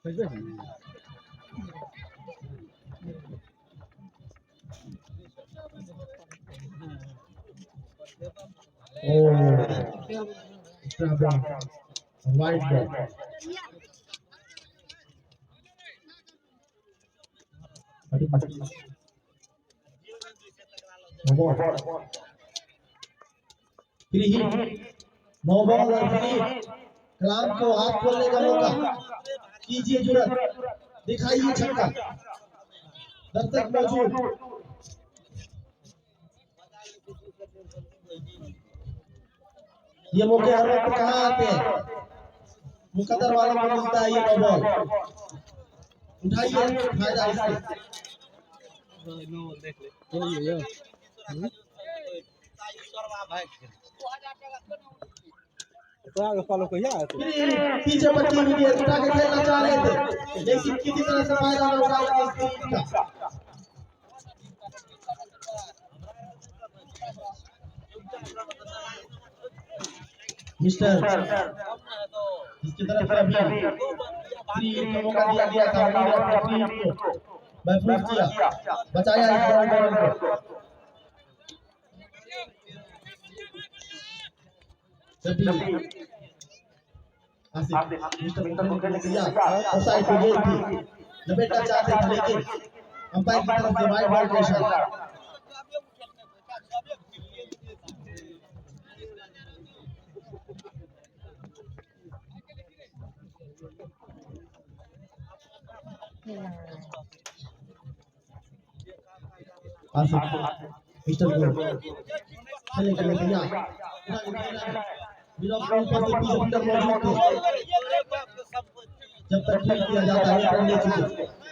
White ball. Free no ball और free कलाम को हाथ खोलने का मौका कीजिए जुर्रत दिखाइए छक्का दर्शक मौजूद ये मौके हर वक्त कहाँ आते हैं मुकद्दर वालों को मिलता है ये नो बॉल उठाइए फायदा इससे पीछे पट्टी हुई है उठा के खेलना चाह रहे थे लेकिन किसी तरह से फायदा न उठाया इस टीम का मिस्टर इसकी तरफ से अभी फ्री का मौका दिया गया था फ्री को महफूज किया बचाया इस बॉल को मिस्टर को खेलने के लिए ऑफसाइड पे गेंद थी लपेटना चाहते थे लेकिन अंपायर की तरफ से वाइड बॉल का इशारा मिस्टर को खेलने के लिए तैयार जब तक खेल किया जाता है ले चुके